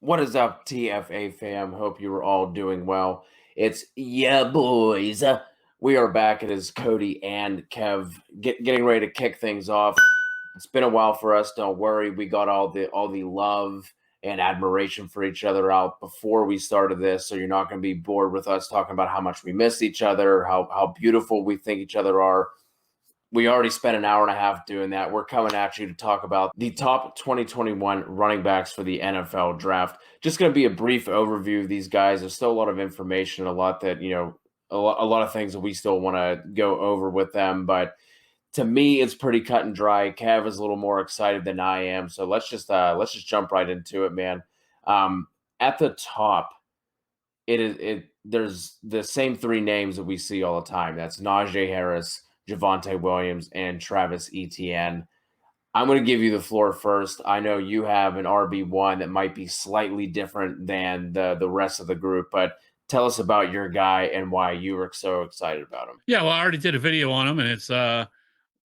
What is up, TFA fam? Hope you are all doing well. It's yeah, boys. We are back. It is Cody and Kev getting ready to kick things off. It's been a while for us. Don't worry, we got all the love and admiration for each other out before we started this, so you're not going to be bored with us talking about how much we miss each other, how beautiful we think each other are. We already spent an hour and a half doing that. We're coming at you to talk about the top 2021 running backs for the NFL draft. Just going to be a brief overview of these guys. There's still a lot of information, a lot that, a lot of things that we still want to go over with them. But to me, it's pretty cut and dry. Kev is a little more excited than I am. So let's just jump right into it, man. At the top, there's the same three names that we see all the time. That's Najee Harris, Javonte Williams, and Travis Etienne. I'm going to give you the floor first. I know you have an RB1 that might be slightly different than the rest of the group, but tell us about your guy and why you were so excited about him. Yeah, well, I already did a video on him, and it's the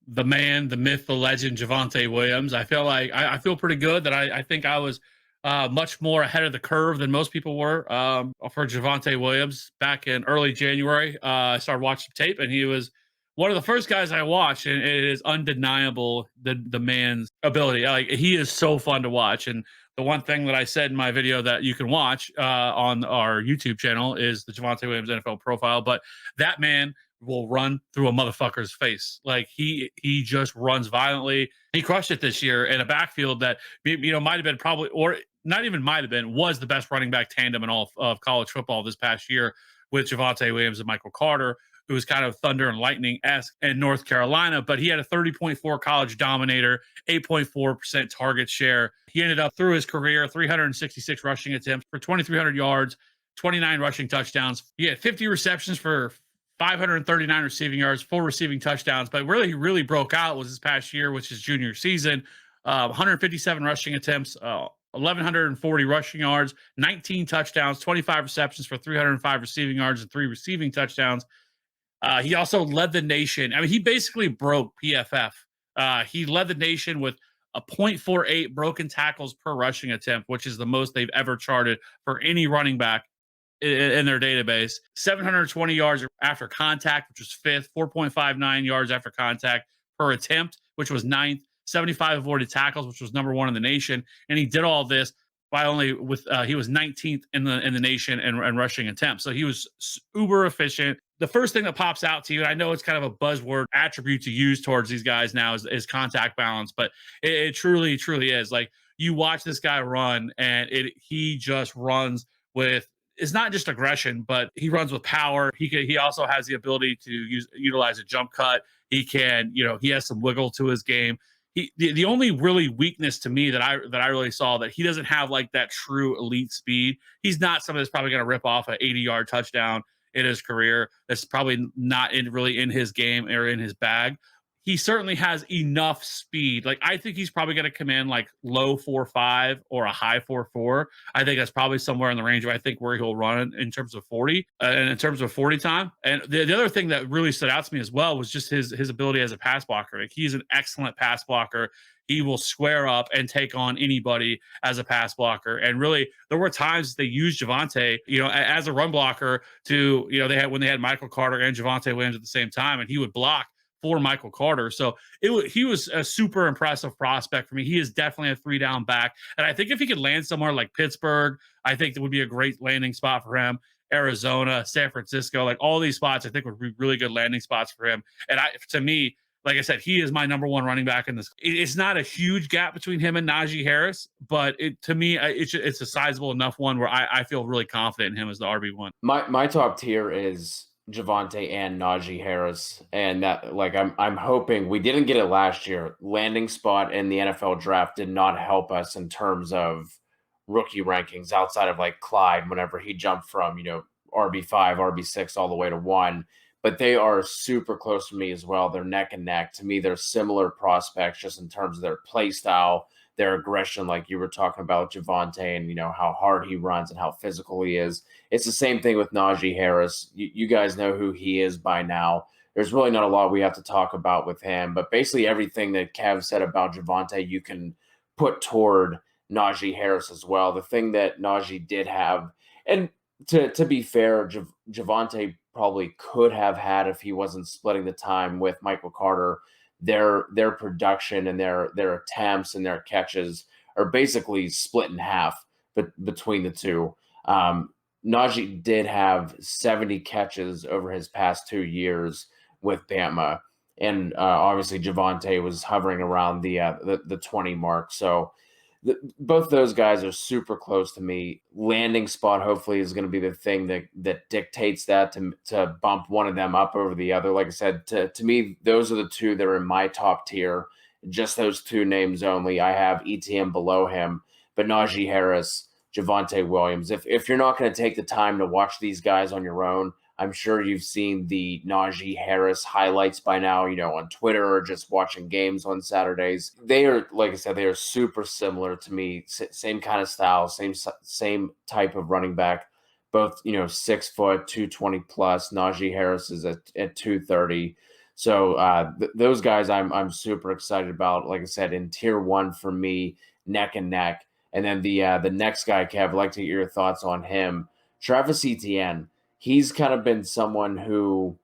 man, the myth, the legend, Javonte Williams. I feel like I feel pretty good that I think I was much more ahead of the curve than most people were for Javonte Williams back in early January. I started watching tape, and he was one of the first guys I watched, and it is undeniable the man's ability. Like, he is so fun to watch. And the one thing that I said in my video that you can watch on our YouTube channel is the Javonte Williams NFL profile. But that man will run through a motherfucker's face. Like, he just runs violently. He crushed it this year in a backfield that might have been probably, or not even might have been, was the best running back tandem in all of college football this past year with Javonte Williams and Michael Carter, who was kind of thunder and lightning-esque in North Carolina. But he had a 30.4 college dominator, 8.4% target share. He ended up through his career 366 rushing attempts for 2,300 yards, 29 rushing touchdowns. He had 50 receptions for 539 receiving yards, 4 receiving touchdowns. But really, he really broke out was this past year, which is junior season. 157 rushing attempts, 1,140 rushing yards, 19 touchdowns, 25 receptions for 305 receiving yards and 3 receiving touchdowns. He also led the nation. I mean, he basically broke PFF. He led the nation with a 0.48 broken tackles per rushing attempt, which is the most they've ever charted for any running back in their database. 720 yards after contact, which was 5th, 4.59 yards after contact per attempt, which was 9th, 75 avoided tackles, which was number 1 in the nation. And he did all this by only with he was 19th in the nation and rushing attempts. So he was uber efficient. The first thing that pops out to you, and I know it's kind of a buzzword attribute to use towards these guys now, is contact balance, but it truly is. Like, you watch this guy run, and he just runs with, it's not just aggression, but he runs with power. He also has the ability to utilize a jump cut. He has some wiggle to his game. The only really weakness to me that I really saw, that he doesn't have like that true elite speed. He's not somebody that's probably going to rip off an 80-yard touchdown in his career. That's probably not really in his game or in his bag. He certainly has enough speed. Like, I think he's probably going to come in like low 4.5 or a high 4.4. I think that's probably somewhere in the range of, I think, where he'll run in terms of 40 and in terms of 40 time. And the other thing that really stood out to me as well was just his ability as a pass blocker. Like, he's an excellent pass blocker. He will square up and take on anybody as a pass blocker. And really, there were times they used Javonte, as a run blocker to, when they had Michael Carter and Javonte Williams at the same time, and he would block for Michael Carter. So he was a super impressive prospect for me. He is definitely a 3-down back. And I think if he could land somewhere like Pittsburgh, I think that would be a great landing spot for him. Arizona, San Francisco, like all these spots, I think would be really good landing spots for him. And to me, like I said, he is my number 1 running back in this. It's not a huge gap between him and Najee Harris, but to me, it's a sizable enough one where I feel really confident in him as the RB1. My top tier is Javonte and Najee Harris, and that, like, I'm hoping we didn't get it last year. Landing spot in the NFL draft did not help us in terms of rookie rankings outside of like Clyde whenever he jumped from RB5, RB6 all the way to 1. But they are super close to me as well. They're neck and neck. To me, they're similar prospects just in terms of their play style, their aggression, like you were talking about Javonte, and how hard he runs and how physical he is. It's the same thing with Najee Harris. You guys know who he is by now. There's really not a lot we have to talk about with him, but basically everything that Kev said about Javonte, you can put toward Najee Harris as well. The thing that Najee did have, and to be fair, Javonte probably could have had if he wasn't splitting the time with Michael Carter. Their production and their attempts and their catches are basically split in half between the two. Najee did have 70 catches over his past 2 years with Bama, and obviously Javonte was hovering around the 20 mark. So both those guys are super close to me. Landing spot hopefully is going to be the thing that dictates that to bump one of them up over the other. Like I said, to me, those are the two that are in my top tier. Just those two names only. I have Etienne below him, but Najee Harris, Javonte Williams. If you're not going to take the time to watch these guys on your own, I'm sure you've seen the Najee Harris highlights by now, on Twitter or just watching games on Saturdays. They are, like I said, they are super similar to me. Same kind of style, same type of running back. Both, 6 foot, 220 plus. Najee Harris is at 230. So those guys I'm super excited about. Like I said, in tier one for me, neck and neck. And then the next guy, Kev, I'd like to get your thoughts on him. Travis Etienne. He's kind of been someone who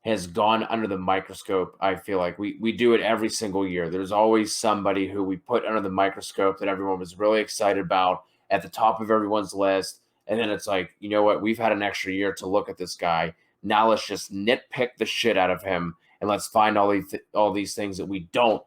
has gone under the microscope. I feel like we do it every single year. There's always somebody who we put under the microscope that everyone was really excited about at the top of everyone's list. And then it's like, you know what? We've had an extra year to look at this guy. Now let's just nitpick the shit out of him and let's find all these things that we don't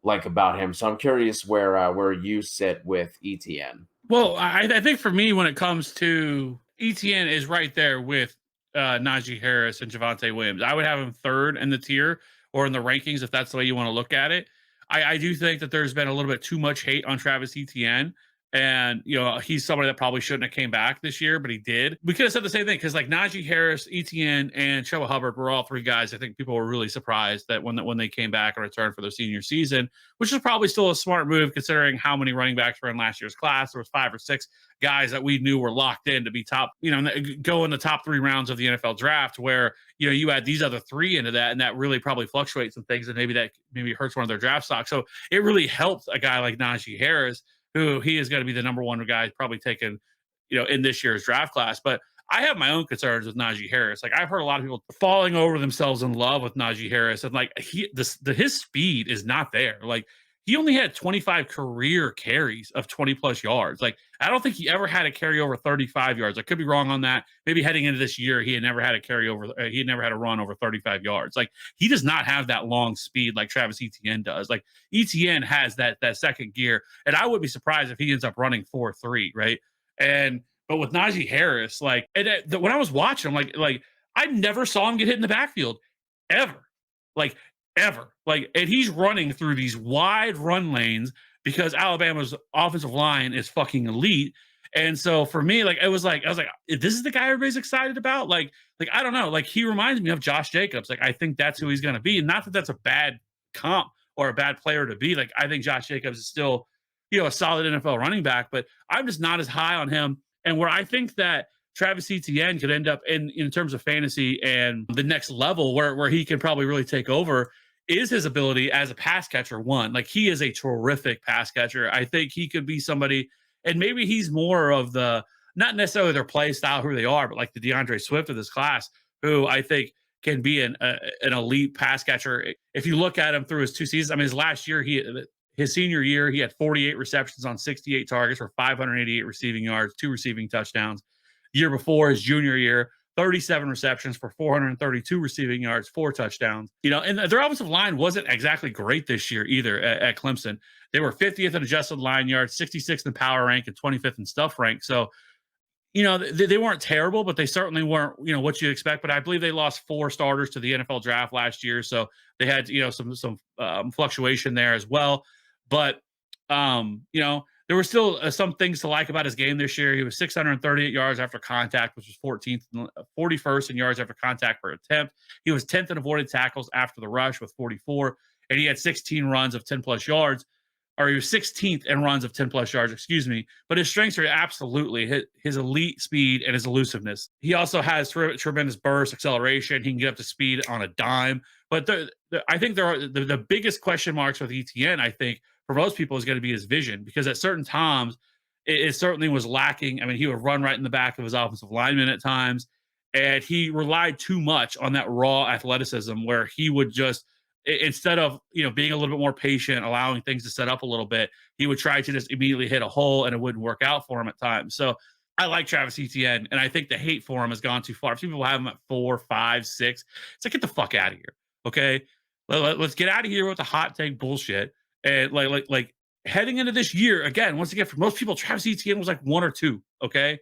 like about him. So I'm curious where you sit with Etienne. Well, I think for me, when it comes to Etienne, is right there with Najee Harris and Javonte Williams. I would have him third in the tier or in the rankings if that's the way you want to look at it. I do think that there's been a little bit too much hate on Travis Etienne. And, he's somebody that probably shouldn't have came back this year, but he did. We could have said the same thing because, like, Najee Harris, Etienne, and Chuba Hubbard were all three guys. I think people were really surprised that when they came back and returned for their senior season, which is probably still a smart move considering how many running backs were in last year's class. There was 5 or 6 guys that we knew were locked in to be top, go in the top 3 rounds of the NFL draft, where, you add these other 3 into that, and that really probably fluctuates some things, and maybe hurts one of their draft stocks. So it really helps a guy like Najee Harris, who he is going to be the number 1 guy probably taken, in this year's draft class. But I have my own concerns with Najee Harris. Like, I've heard a lot of people falling over themselves in love with Najee Harris, and like his speed is not there. Like, he only had 25 career carries of 20 plus yards. Like, I don't think he ever had a carry over 35 yards. I could be wrong on that. Maybe heading into this year, he had never had a carry over. He had never had a run over 35 yards. Like, he does not have that long speed like Travis Etienne does. Like, Etienne has that second gear, and I wouldn't be surprised if he ends up running 4.3, right? But with Najee Harris, like, when I was watching him, like I never saw him get hit in the backfield ever. Like, ever. Like, and he's running through these wide run lanes because Alabama's offensive line is fucking elite. And so for me, like, I was like, this is the guy everybody's excited about. Like I don't know. Like, he reminds me of Josh Jacobs. Like, I think that's who he's going to be. And not that that's a bad comp or a bad player to be. Like, I think Josh Jacobs is still, a solid NFL running back, but I'm just not as high on him. And where I think that Travis Etienne could end up in terms of fantasy and the next level where he can probably really take over is his ability as a pass catcher. One, like, he is a terrific pass catcher. I think he could be somebody, and maybe he's more of the, not necessarily their play style, who they are, but like the DeAndre Swift of this class, who I think can be an elite pass catcher. If you look at him through his 2 seasons, I mean, his senior year, he had 48 receptions on 68 targets for 588 receiving yards, 2 receiving touchdowns. The year before, his junior year, 37 receptions for 432 receiving yards, 4 touchdowns. And their offensive line wasn't exactly great this year either at Clemson. They were 50th in adjusted line yards, 66th in power rank, and 25th in stuff rank. So, they weren't terrible, but they certainly weren't, what you expect. But I believe they lost 4 starters to the NFL draft last year. So they had, some fluctuation there as well. But, there were still some things to like about his game this year. He was 638 yards after contact, which was 41st in yards after contact per attempt. He was 10th in avoided tackles after the rush with 44, and he had 16 runs of 10 plus yards, or he was 16th in runs of 10 plus yards, excuse me. But his strengths are absolutely his elite speed and his elusiveness. He also has tremendous burst, acceleration. He can get up to speed on a dime. But I think there are the biggest question marks with Etienne, I think, for most people is going to be his vision, because at certain times it certainly was lacking. I mean, he would run right in the back of his offensive lineman at times, and he relied too much on that raw athleticism where he would just, instead of, being a little bit more patient, allowing things to set up a little bit, he would try to just immediately hit a hole, and it wouldn't work out for him at times. So I like Travis Etienne, and I think the hate for him has gone too far. If people have him at 4, 5, 6, it's like, get the fuck out of here. Okay. Let's get out of here with the hot take bullshit. And like heading into this year, again, once again, for most people, Travis Etienne was like 1 or 2. Okay.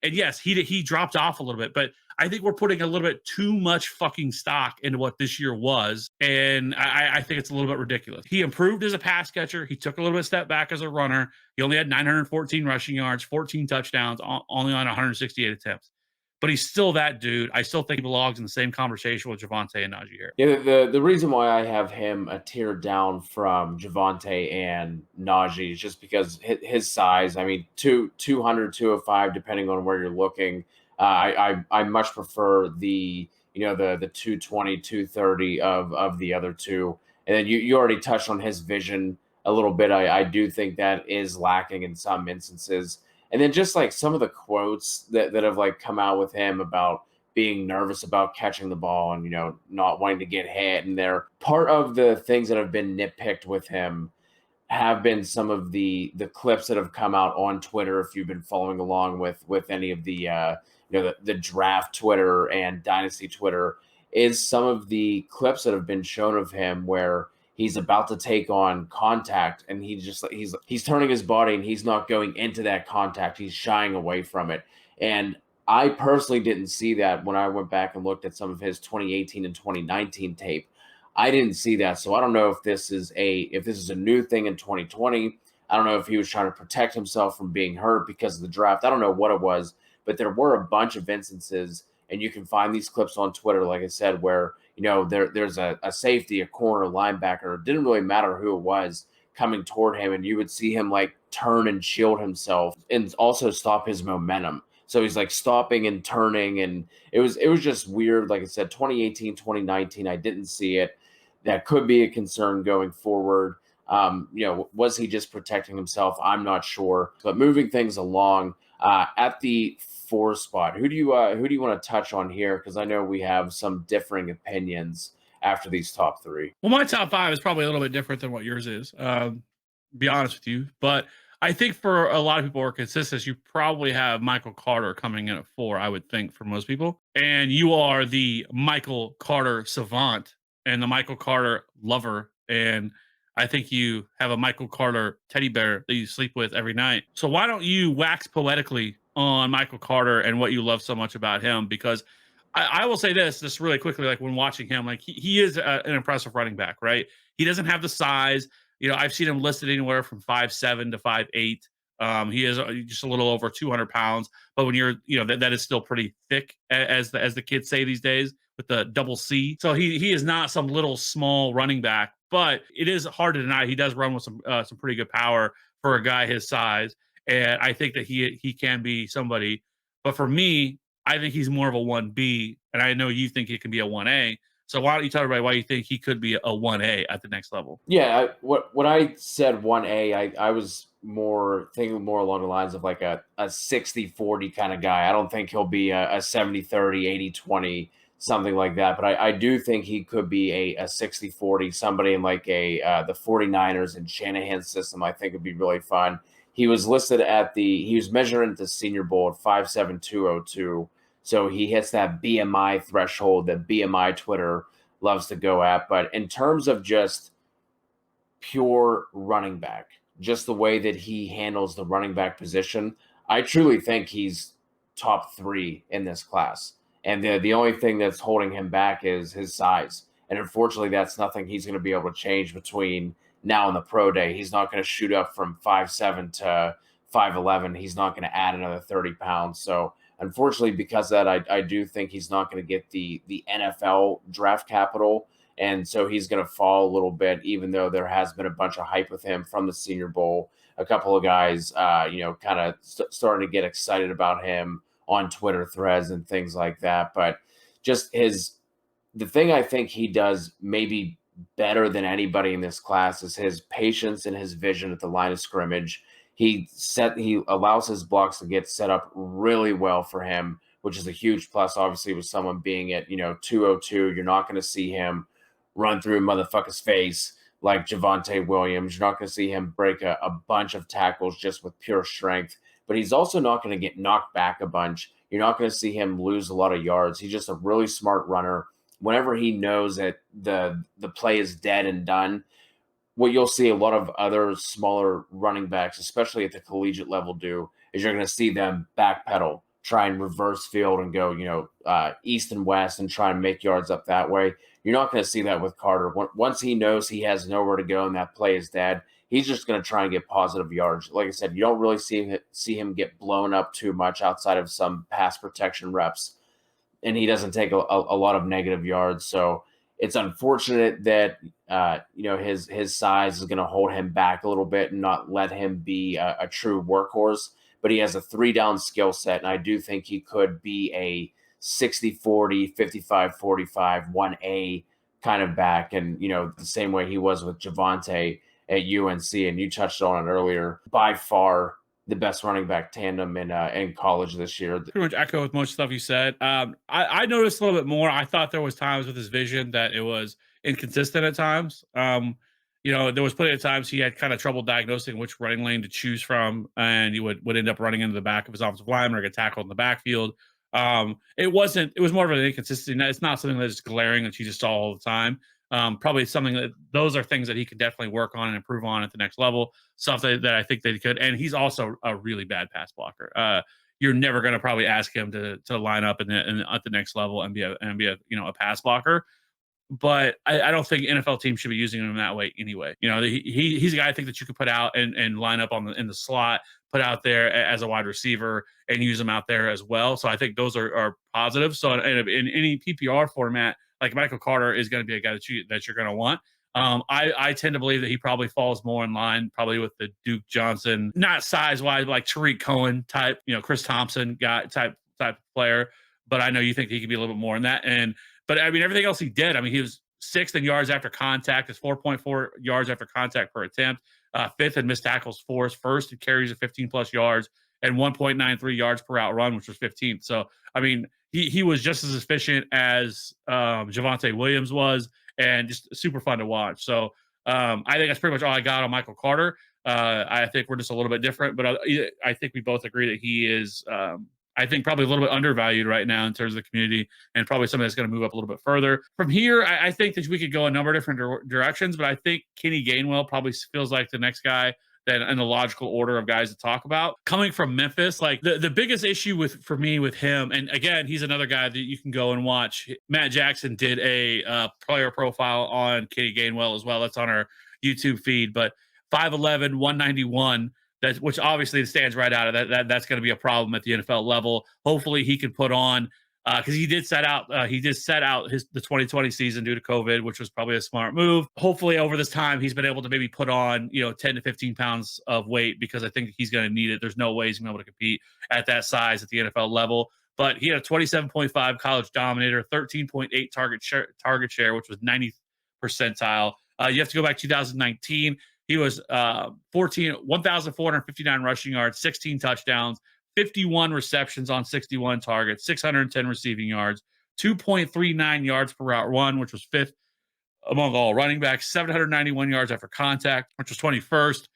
And yes, he dropped off a little bit, but I think we're putting a little bit too much fucking stock into what this year was, and I think it's a little bit ridiculous. He improved as a pass catcher. He took a little bit step back as a runner. He only had 914 rushing yards, 14 touchdowns, only on 168 attempts. But he's still that dude. I still think he belongs in the same conversation with Javonte and Najee Harris. Yeah, the reason why I have him a tier down from Javonte and Najee is just because his size. I mean, 200, 205, depending on where you're looking. I much prefer the 220, 230 of the other two. And then you already touched on his vision a little bit. I do think that is lacking in some instances. And then just like some of the quotes that have like come out with him about being nervous about catching the ball and, not wanting to get hit. And they're part of the things that have been nitpicked with him have been some of the clips that have come out on Twitter. If you've been following along with any of the, the draft Twitter and Dynasty Twitter, is some of the clips that have been shown of him where he's about to take on contact and he's turning his body and he's not going into that contact. He's shying away from it. And I personally didn't see that when I went back and looked at some of his 2018 and 2019 tape. I didn't see that. So I don't know if this is a new thing in 2020. I don't know if he was trying to protect himself from being hurt because of the draft. I don't know what it was, but there were a bunch of instances, and you can find these clips on Twitter, like I said, where there's a safety, a corner, linebacker. It didn't really matter who it was coming toward him, and you would see him like turn and shield himself and also stop his momentum. So he's like stopping and turning, and it was just weird. Like I said, 2018, 2019, I didn't see it. That could be a concern going forward. Was he just protecting himself? I'm not sure. But moving things along, at the 4 spot, who do you want to touch on here? Because I know we have some differing opinions after these top 3. Well, my top 5 is probably a little bit different than what yours is. Be honest with you, but I think for a lot of people who are consistent, you probably have Michael Carter coming in at 4, I would think, for most people. And you are the Michael Carter savant and the Michael Carter lover. And I think you have a Michael Carter teddy bear that you sleep with every night. So why don't you wax poetically on Michael Carter and what you love so much about him? Because I will say this just really quickly, like when watching him, like he is an impressive running back, right? He doesn't have the size. I've seen him listed anywhere from 5'7" to 5'8". He is just a little over 200 pounds, but when you're, that is still pretty thick, as the kids say these days, with the double C. So he is not some little small running back, but it is hard to deny he does run with some pretty good power for a guy his size, and I think that he can be somebody. But for me, I think he's more of a 1B, and I know you think he can be a 1A. So why don't you tell everybody why you think he could be a 1A at the next level? Yeah, what I said 1A, I was thinking more along the lines of like a 60-40 kind of guy. I don't think he'll be a 70-30, 80-20, something like that. But I do think he could be a 60-40, somebody in like the 49ers and Shanahan's system. I think would be really fun. He was listed he was measuring at the Senior Bowl at 5'7", 202. So he hits that BMI threshold that BMI Twitter loves to go at. But in terms of just pure running back, just the way that he handles the running back position, I truly think he's top 3 in this class. And the only thing that's holding him back is his size. And unfortunately, that's nothing he's going to be able to change between now and the pro day. He's not going to shoot up from 5'7" to 5'11". He's not going to add another 30 pounds. So unfortunately, because of that, I do think he's not going to get the NFL draft capital. And so he's going to fall a little bit, even though there has been a bunch of hype with him from the Senior Bowl. A couple of guys, kind of starting to get excited about him on Twitter threads and things like that. But just the thing I think he does maybe better than anybody in this class is his patience and his vision at the line of scrimmage. He allows his blocks to get set up really well for him, which is a huge plus. Obviously, with someone being at 202, you're not going to see him run through a motherfucker's face like Javonte Williams. You're not going to see him break a bunch of tackles just with pure strength, but he's also not going to get knocked back a bunch. You're not going to see him lose a lot of yards. He's just a really smart runner. Whenever he knows that the play is dead and done, what you'll see a lot of other smaller running backs, especially at the collegiate level, do is you're going to see them backpedal, try and reverse field and go, east and west and try and make yards up that way. You're not going to see that with Carter. Once he knows he has nowhere to go and that play is dead, he's just going to try and get positive yards. Like I said, you don't really see him get blown up too much outside of some pass protection reps, and he doesn't take a lot of negative yards. So it's unfortunate that his size is going to hold him back a little bit and not let him be a true workhorse. But he has a 3-down skill set, and I do think he could be a 60-40, 55-45, 1A kind of back, and the same way he was with Javonte at UNC. And you touched on it earlier. By far the best running back tandem in college this year. Pretty much echo with most stuff you said. I noticed a little bit more. I thought there was times with his vision that it was inconsistent at times. There was plenty of times he had kind of trouble diagnosing which running lane to choose from, and he would end up running into the back of his offensive lineman or get tackled in the backfield. It was more of an inconsistency. It's not something that's glaring that you just saw all the time. Probably something those are things that he could definitely work on and improve on at the next level. Stuff that I think that he could. And he's also a really bad pass blocker. You're never going to probably ask him to line up at the next level and be a pass blocker. But I don't think NFL teams should be using him that way anyway. He's a guy I think that you could put out and line up in the slot, put out there as a wide receiver, and use him out there as well. So I think those are positive. So in any PPR format, like Michael Carter is going to be a guy that you're going to want. I tend to believe that he probably falls more in line probably with the Duke Johnson, not size wise, like Tariq Cohen type, Chris Thompson guy type player. But I know you think he could be a little bit more in that. But I mean, everything else he did, I mean, he was 6th in yards after contact, is 4.4 yards after contact per attempt, 5th in missed tackles force, 1st in carries of 15 plus yards, and 1.93 yards per route run, which was 15th. So, I mean, he was just as efficient as Javonte Williams was, and just super fun to watch. So I think that's pretty much all I got on Michael Carter. I think we're just a little bit different, but I think we both agree that he is I think probably a little bit undervalued right now in terms of the community, and probably something that's going to move up a little bit further. From here, I think that we could go a number of different directions, but I think Kenny Gainwell probably feels like the next guy that in the logical order of guys to talk about. Coming from Memphis, like the biggest issue for me with him, and again, he's another guy that you can go and watch. Matt Jackson did a player profile on Kenny Gainwell as well. That's on our YouTube feed, but 5'11", 191, which obviously stands right out of that. That's going to be a problem at the NFL level. Hopefully he can put on, because he did set out the 2020 season due to COVID, which was probably a smart move. Hopefully over this time he's been able to maybe put on 10 to 15 pounds of weight, because I think he's going to need it. There's no way he's going to be able to compete at that size at the NFL level. But he had a 27.5 college dominator, 13.8 target share, which was 90th percentile. You have to go back 2019. He was 1,459 rushing yards, 16 touchdowns, 51 receptions on 61 targets, 610 receiving yards, 2.39 yards per route run, which was 5th among all running backs, 791 yards after contact, which was 21st,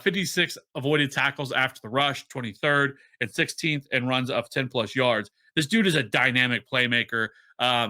56 avoided tackles after the rush, 23rd, and 16th in runs of 10 plus yards. This dude is a dynamic playmaker.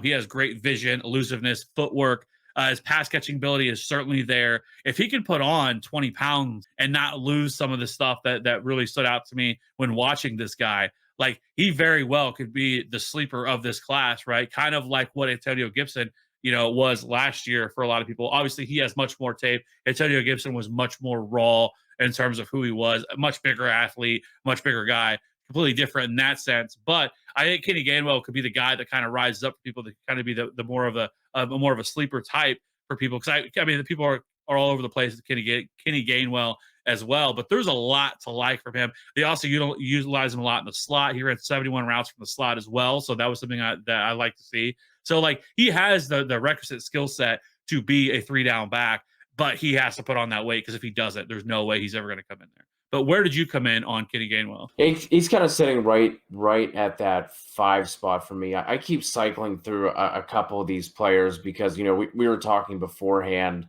He has great vision, elusiveness, footwork. His pass catching ability is certainly there. If he can put on 20 pounds and not lose some of the stuff that really stood out to me when watching this guy, like he very well could be the sleeper of this class, right? Kind of like what Antonio Gibson, was last year for a lot of people. Obviously, he has much more tape. Antonio Gibson was much more raw in terms of who he was, a much bigger athlete, much bigger guy, completely different in that sense. But I think Kenny Gainwell could be the guy that kind of rises up for people to kind of be the more of a sleeper type for people. Because I mean, the people are all over the place with Kenny Gainwell as well. But there's a lot to like from him. They also utilize him a lot in the slot. He ran 71 routes from the slot as well. So that was something that I like to see. So like he has the requisite skill set to be a 3-down back, but he has to put on that weight because if he doesn't, there's no way he's ever going to come in there. But where did you come in on Kenny Gainwell? He's kind of sitting right at that 5 spot for me. I keep cycling through a couple of these players because, you know, we were talking beforehand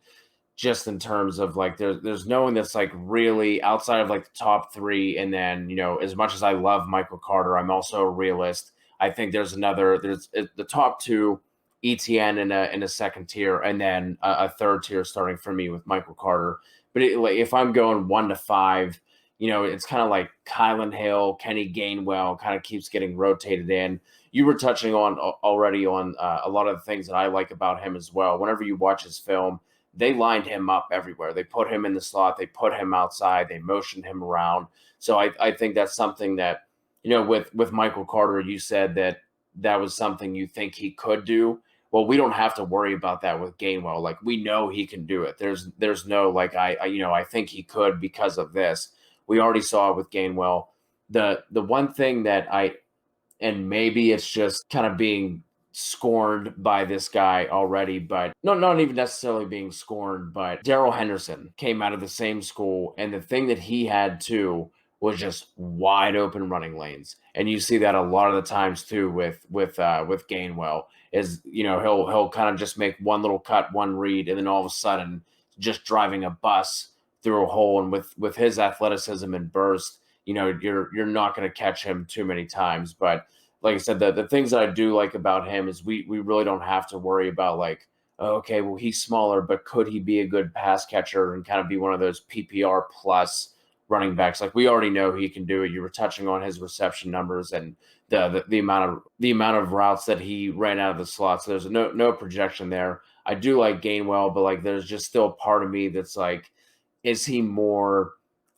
just in terms of like there's no one that's like really outside of like the top 3. And then, you know, as much as I love Michael Carter, I'm also a realist. I think there's the top 2, Etienne in a second tier, and then a third tier starting for me with Michael Carter. But like, if I'm going 1 to 5, you know, it's kind of like Kylan Hill, Kenny Gainwell kind of keeps getting rotated in. You were touching on already on a lot of the things that I like about him as well. Whenever you watch his film, they lined him up everywhere. They put him in the slot. They put him outside. They motioned him around. So I think that's something that, you know, with Michael Carter, you said that was something you think he could do. Well, we don't have to worry about that with Gainwell. Like, we know he can do it. There's no like I think he could because of this. We already saw it with Gainwell. The one thing that and maybe it's just kind of being scorned by this guy already, but no, not even necessarily being scorned, but Darrell Henderson came out of the same school, and the thing that he had too was just wide open running lanes. And you see that a lot of the times too with Gainwell is, you know, he'll kind of just make one little cut, one read, and then all of a sudden just driving a bus through a hole. And with his athleticism and burst, you know, you're not going to catch him too many times. But like I said, the things that I do like about him is we really don't have to worry about like, oh, okay, well, he's smaller, but could he be a good pass catcher and kind of be one of those PPR plus running backs? Like, we already know he can do it. You were touching on his reception numbers and the amount of routes that he ran out of the slot. So there's no projection there. I do like Gainwell, but like there's just still part of me that's like, is he more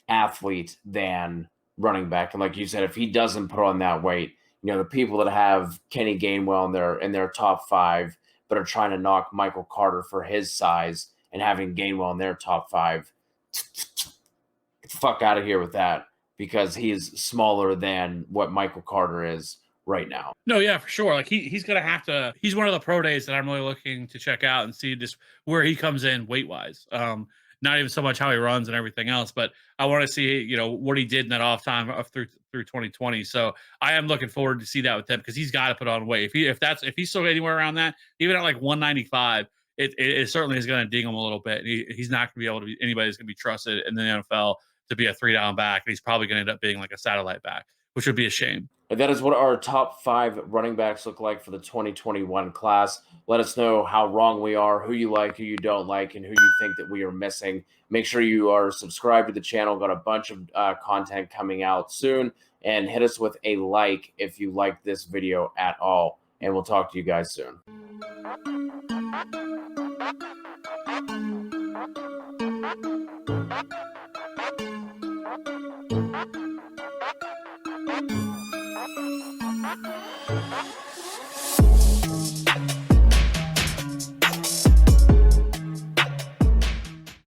athlete than running back? And like you said, if he doesn't put on that weight, you know, the people that have Kenny Gainwell in their top 5, but are trying to knock Michael Carter for his size and having Gainwell in their top 5, get the fuck out of here with that, because he's smaller than what Michael Carter is right now. No, yeah, for sure. Like he's gonna have to. He's one of the pro days that I'm really looking to check out and see just where he comes in weight wise. Not even so much how he runs and everything else, but I want to see, you know, what he did in that off time through 2020. So I am looking forward to see that with him because he's got to put on weight. If he's still anywhere around that, even at like 195, it certainly is going to ding him a little bit. He's not going to be able to be anybody's going to be trusted in the NFL to be a 3-down back, and he's probably going to end up being like a satellite back, which would be a shame. And that is what our top 5 running backs look like for the 2021 class. Let us know how wrong we are, who you like, who you don't like, and who you think that we are missing. Make sure you are subscribed to the channel. Got a bunch of content coming out soon. And hit us with a like if you like this video at all. And we'll talk to you guys soon.